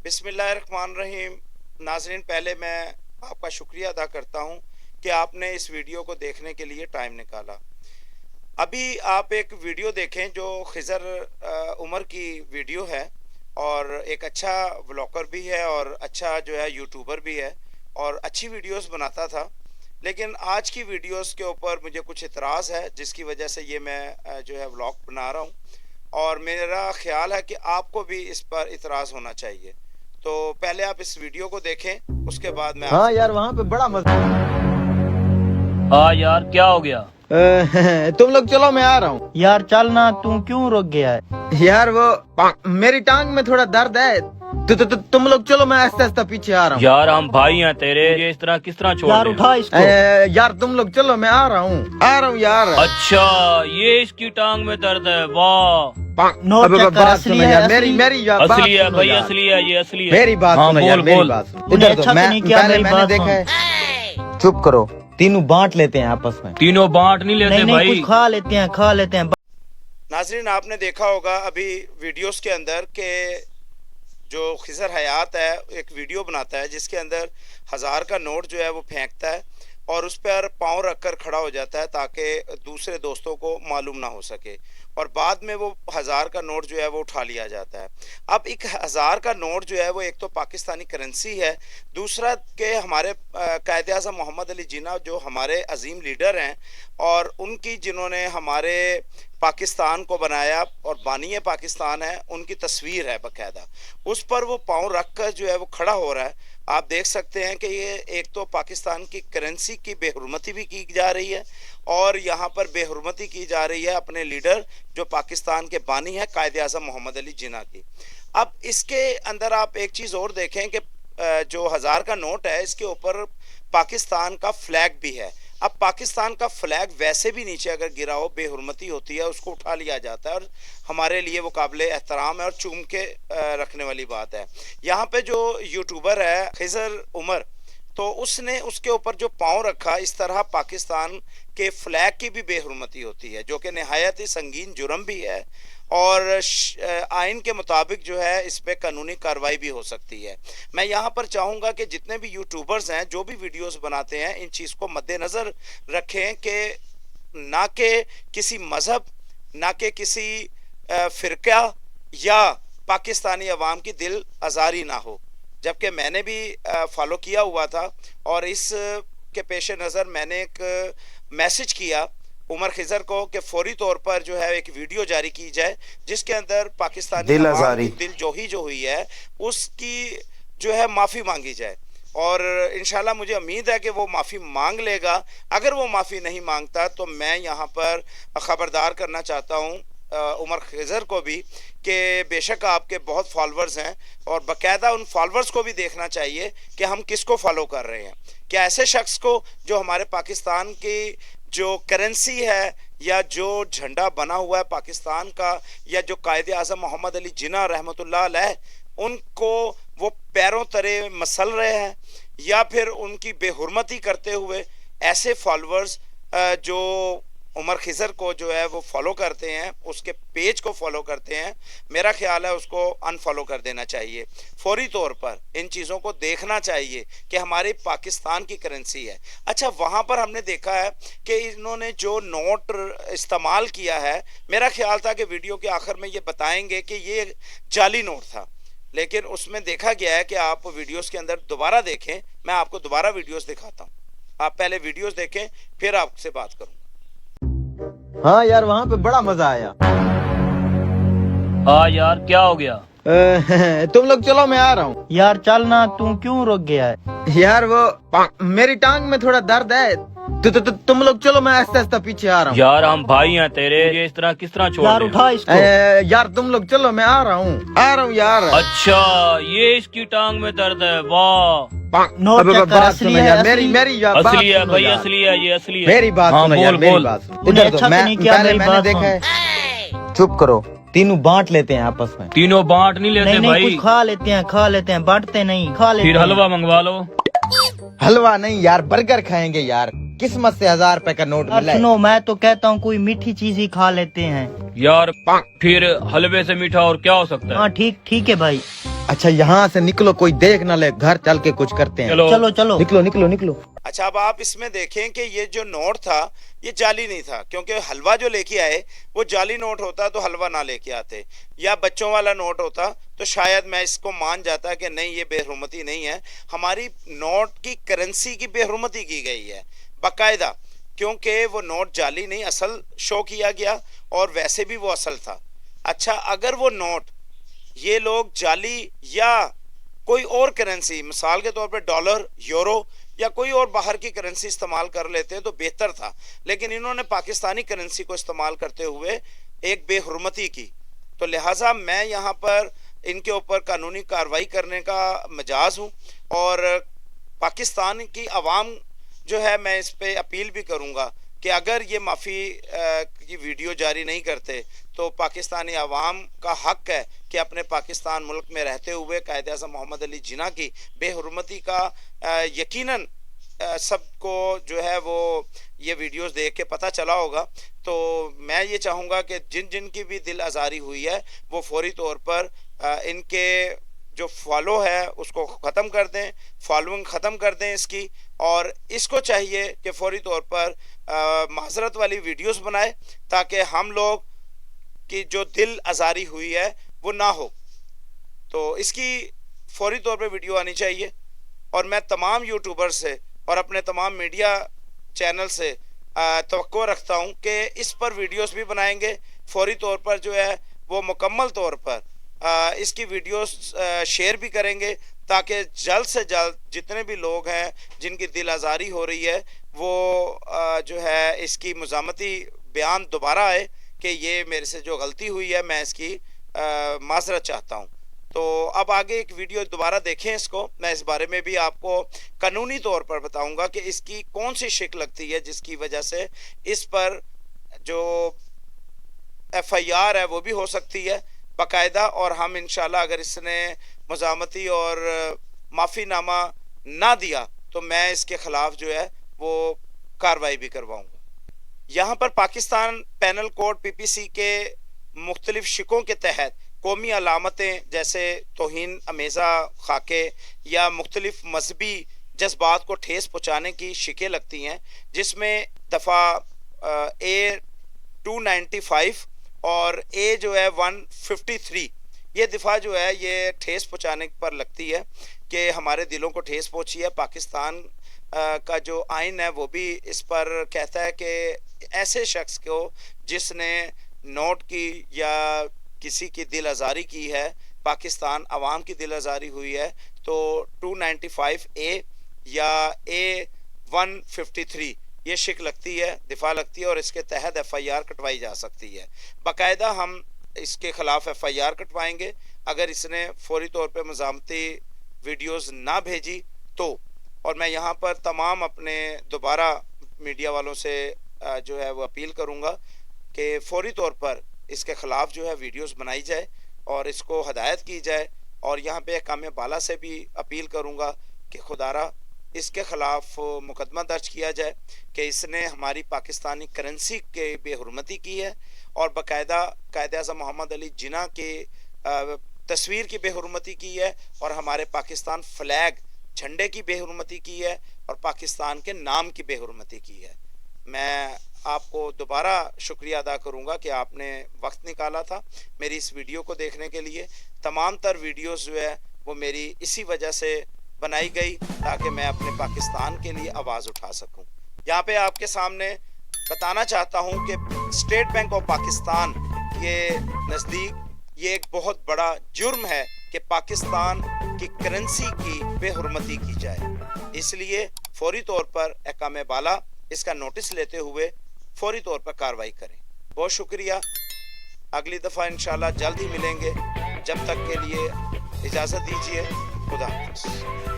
बिस्मिल्लाहिर्रहमानिर्रहीम। नाज़रीन, पहले मैं आपका शुक्रिया अदा करता हूं कि आपने इस वीडियो को देखने के लिए टाइम निकाला। अभी आप एक वीडियो देखें जो खिज़र उमर की वीडियो है, और एक अच्छा व्लॉगर भी है और अच्छा जो है यूट्यूबर भी है और अच्छी वीडियोस बनाता था। लेकिन आज की वीडियोस के ऊपर मुझे कुछ इतराज़ है, जिसकी वजह से ये मैं जो है व्लॉग बना रहा हूँ, और मेरा ख्याल है कि आपको भी इस पर इतराज़ होना चाहिए। तो पहले आप इस वीडियो को देखें, उसके बाद मैं हाँ यार, वहाँ पे बड़ा मजा। हाँ यार, क्या हो गया? तुम लोग चलो, मैं आ रहा हूँ। यार चलना, तू क्यों रुक गया है? यार वो मेरी टांग में थोड़ा दर्द है। तुम लोग चलो, मैं आस्ते आस्ते पीछे आ रहा हूँ। यार हम भाई हैं तेरे, ये इस तरह किस तरह छोड़ यार दें? उठा इसको। यार तुम लोग चलो, मैं आ रहा हूँ यार। अच्छा, ये इसकी टांग में दर्द है? वाह, नोट चेक कर, बात असली सुनो है, यार, असली? मेरी बात असली है सुनो भाई, यार। असली है, ये असली है। मेरी बात हाँ, सुनो यार, बोल, मेरी बोल। बात सुनो। तूने इधर अच्छा तो तो नहीं किया, पहले मेरी मैंने बात देखा सुन। है। चुप करो, तीनों बांट लेते हैं आपस में। तीनों बांट नहीं लेते नहीं नहीं, भाई। कुछ खा लेते हैं। नाज़रीन, आपने देखा होगा अभी वीडियोस के अंदर के जो खिज़र हयात है एक वीडियो बनाता है जिसके अंदर 1000 का नोट जो है वो फेंकता है और उस पर पाँव रख कर खड़ा हो जाता है ताकि दूसरे दोस्तों को मालूम ना हो सके, और बाद में वो 1000 का नोट जो है वो उठा लिया जाता है। अब एक 1000 का नोट जो है वो एक तो पाकिस्तानी करेंसी है, दूसरा के हमारे कायदे आज़म मोहम्मद अली जिन्ना जो हमारे अजीम लीडर हैं और उनकी जिन्होंने हमारे पाकिस्तान को बनाया और बानी पाकिस्तान है, उनकी तस्वीर है बाकायदा, उस पर वो पाँव रख कर जो है वो खड़ा हो रहा है। आप देख सकते हैं कि ये एक तो पाकिस्तान की करेंसी की बेहुरमती भी की जा रही है और यहाँ पर बेहुरमती की जा रही है अपने लीडर जो पाकिस्तान के बानी है कायदे आज़म मोहम्मद अली जिन्ना की। अब इसके अंदर आप एक चीज़ और देखें कि जो 1000 का नोट है इसके ऊपर पाकिस्तान का फ्लैग भी है। अब पाकिस्तान का फ्लैग वैसे भी नीचे अगर गिरा हो, बेहुरमती होती है, उसको उठा लिया जाता है और हमारे लिए वो काबिल एहतराम है और चूम के रखने वाली बात है। यहाँ पे जो यूट्यूबर है खिज़र उमर, तो उसने उसके ऊपर जो पाँव रखा, इस तरह पाकिस्तान के फ्लैग की भी बेहुरमती होती है जो कि नहायत ही संगीन जुर्म भी है और आइन के मुताबिक जो है इस पर कानूनी कार्रवाई भी हो सकती है। मैं यहाँ पर चाहूँगा कि जितने भी यूट्यूबर्स हैं जो भी वीडियोस बनाते हैं, इन चीज़ को मद्देनज़र रखें कि ना कि किसी मज़हब, ना कि किसी फ़िरका या पाकिस्तानी अवाम की दिल आज़ारी ना हो। जबकि मैंने भी फॉलो किया हुआ था और इस के पेश नज़र मैंने एक मैसेज किया उमर खिज़र को कि फौरी तौर पर जो है एक वीडियो जारी की जाए जिसके अंदर पाकिस्तानी अवाम की दिलजोही जो हुई है उसकी जो है माफ़ी मांगी जाए, और इंशाल्लाह मुझे उम्मीद है कि वो माफ़ी मांग लेगा। अगर वो माफ़ी नहीं मांगता तो मैं यहाँ पर ख़बरदार करना चाहता हूँ उमर खिज़र को भी कि बेशक आपके बहुत फॉलोअर्स हैं और बाकायदा उन फॉलोअर्स को भी देखना चाहिए कि हम किसको फॉलो कर रहे हैं। क्या ऐसे शख्स को जो हमारे पाकिस्तान की जो करेंसी है या जो झंडा बना हुआ है पाकिस्तान का, या जो कायदे आज़म मोहम्मद अली जिन्ना रहमतुल्लाह अलैह, उनको वो पैरों तले मसल रहे हैं, या फिर उनकी बेहुरमती करते हुए ऐसे फॉलोअर्स जो उमर खिज़र को जो है वो फॉलो करते हैं, उसके पेज को फॉलो करते हैं, मेरा ख्याल है उसको अनफॉलो कर देना चाहिए। फौरी तौर पर इन चीज़ों को देखना चाहिए कि हमारी पाकिस्तान की करेंसी है। अच्छा, वहाँ पर हमने देखा है कि इन्होंने जो नोट इस्तेमाल किया है, मेरा ख्याल था कि वीडियो के आखिर में ये बताएंगे कि ये जाली नोट था, लेकिन उसमें देखा गया है कि आप वीडियोस के अंदर दोबारा देखें। मैं आपको दोबारा वीडियोस दिखाता हूँ, आप पहले वीडियोस देखें फिर आपसे बात करूँगा। हाँ यार, वहाँ पे बड़ा मजा आया। हाँ यार, क्या हो गया? तुम लोग चलो, मैं आ रहा हूँ। यार चलना, तू क्यों रुक गया है? यार वो मेरी टांग में थोड़ा दर्द है। तुम लोग चलो, मैं आस्ते आस्ते पीछे आ रहा हूँ। यार हम भाई हैं तेरे, ये इस तरह किस तरह छोड़ यार दें? उठा इसको। यार तुम लोग चलो, मैं आ रहा हूँ यार। अच्छा, ये इसकी टांग में दर्द है? वाह, नोट चेक कर, बात असली सुनो है, यार, असली? मेरी बात असली है सुनो भाई, यार। असली है, ये असली है। मेरी बात हाँ, सुनो बोल, यार, मेरी बोल। बात सुनो। तूने इधर अच्छा तो तो नहीं किया, पहले मेरी मैंने बात देखा सुन। है। चुप करो, तीनों बांट लेते हैं आपस में। तीनों बांट नहीं लेते नहीं नहीं, भाई। कुछ खा लेते हैं, बांटते नहीं, खा लेते फिर हैं। हलवा मंगवा लो। हलवा नहीं यार, बर्गर खाएंगे यार, किस्मत से 1000 रुपए का नोट यार मिला है। सुनो, मैं तो कहता हूँ कोई मीठी चीज ही खा लेते हैं। यार फिर हलवे से मीठा और क्या हो सकता है? हाँ ठीक है भाई। अच्छा यहाँ से निकलो, कोई देख ना ले, घर चल के कुछ करते हैं। चलो चलो चलो निकलो निकलो निकलो। अच्छा, अब आप इसमें देखें कि ये जो नोट था ये जाली नहीं था, क्योंकि हलवा जो लेके आए वो जाली नोट होता तो हलवा ना लेके आते, या बच्चों वाला नोट होता तो शायद मैं इसको मान जाता कि नहीं ये बेहुरमती नहीं है, हमारी नोट की करेंसी की बेहुरमती की गई है बाकायदा, क्योंकि वो नोट जाली नहीं असल शो किया गया और वैसे भी वो असल था। अच्छा, अगर वो नोट ये लोग जाली या कोई और करेंसी, मिसाल के तौर पे डॉलर, यूरो या कोई और बाहर की करेंसी इस्तेमाल कर लेते हैं तो बेहतर था, लेकिन इन्होंने पाकिस्तानी करेंसी को इस्तेमाल करते हुए एक बेहुरमती की, तो लिहाजा मैं यहाँ पर इनके ऊपर कानूनी कार्रवाई करने का मजाज हूँ और पाकिस्तान की आवाम जो है मैं इस पे अपील भी करूँगा कि अगर ये माफ़ी की वीडियो जारी नहीं करते तो पाकिस्तानी आवाम का हक है कि अपने पाकिस्तान मुल्क में रहते हुए कायदे आज़म मोहम्मद अली जिन्ना की बेहुरमती का यकीनन सबको जो है वो ये वीडियोस देख के पता चला होगा। तो मैं ये चाहूँगा कि जिन जिन की भी दिल आज़ारी हुई है वो फौरी तौर पर इनके जो फॉलो है उसको ख़त्म कर दें, फॉलोइंग ख़त्म कर दें इसकी, और इसको चाहिए कि फौरी तौर पर माजरत वाली वीडियोस बनाए ताकि हम लोग की जो दिल आज़ारी हुई है वो ना हो। तो इसकी फौरी तौर पर वीडियो आनी चाहिए और मैं तमाम यूट्यूबर से और अपने तमाम मीडिया चैनल से तवक्को रखता हूँ कि इस पर वीडियोस भी बनाएंगे, फौरी तौर पर जो है वो मुकम्मल तौर पर इसकी वीडियोस शेयर भी करेंगे ताकि जल्द से जल्द जितने भी लोग हैं जिनकी दिल आज़ारी हो रही है वो जो है इसकी मज़ामती बयान दोबारा आए कि ये मेरे से जो गलती हुई है मैं इसकी माज़रत चाहता हूँ। तो अब आगे एक वीडियो दोबारा देखें इसको, मैं इस बारे में भी आपको कानूनी तौर पर बताऊंगा कि इसकी कौन सी शिक लगती है जिसकी वजह से इस पर जो FIR है वो भी हो सकती है बाकायदा, और हम इंशाल्लाह अगर इसने मज़ामती और माफ़ीनामा ना दिया तो मैं इसके ख़िलाफ़ जो है वो कार्रवाई भी करवाऊँगा। यहाँ पर पाकिस्तान पैनल कोड PPC के मुख्तलिफ शिकों के तहत कौमी अलामतें जैसे तौहीन अमेज़ा खाके या मुख्तलिफ मजहबी जज्बात को ठेस पहुँचाने की शिकें लगती हैं, जिसमें दफ़ा A 295 और A जो है 153 ये दिफा जो है ये ठेस पहुँचाने पर लगती है कि हमारे दिलों को ठेस पहुँची है। पाकिस्तान का जो आइन है वो भी इस पर कहता है कि ऐसे शख्स को जिसने नोट की या किसी की दिल आज़ारी की है, पाकिस्तान आवाम की दिल आज़ारी हुई है, तो 295A या A 153 ये शिक लगती है, दिफा लगती है और इसके तहत FIR कटवाई जा सकती है। बाकायदा हम इसके ख़िलाफ़ FIR कटवाएंगे अगर इसने फौरी तौर पे मज़ामती वीडियोस ना भेजी तो। और मैं यहाँ पर तमाम अपने दोबारा मीडिया वालों से जो है वो अपील करूँगा कि फौरी तौर पर इसके ख़िलाफ़ जो है वीडियोस बनाई जाए और इसको हदायत की जाए, और यहाँ पे अहकाम बाला से भी अपील करूँगा कि खुदारा इसके ख़िलाफ़ मुकदमा दर्ज किया जाए कि इसने हमारी पाकिस्तानी करेंसी के बेहुरमती की है और बाकायदा कायदे आज़म मोहम्मद अली जिन्ना के तस्वीर की बेहुरमती की है और हमारे पाकिस्तान फ्लैग झंडे की बेहुरमती की है और पाकिस्तान के नाम की बेहुरमती की है। मैं आपको दोबारा शुक्रिया अदा करूंगा कि आपने वक्त निकाला था मेरी इस वीडियो को देखने के लिए। तमाम तर वीडियोस जो है वो मेरी इसी वजह से बनाई गई ताकि मैं अपने पाकिस्तान के लिए आवाज़ उठा सकूं। यहाँ पे आपके सामने बताना चाहता हूँ कि स्टेट बैंक ऑफ पाकिस्तान के नज़दीक ये एक बहुत बड़ा जुर्म है कि पाकिस्तान की करेंसी की बेहुरमती की जाए, इसलिए फौरी तौर पर अहकाम बाला इसका नोटिस लेते हुए फौरी तौर पर कार्रवाई करें। बहुत शुक्रिया, अगली दफ़ा इंशाल्लाह जल्द ही मिलेंगे। जब तक के लिए इजाज़त दीजिए, खुदा हाफ़िज़।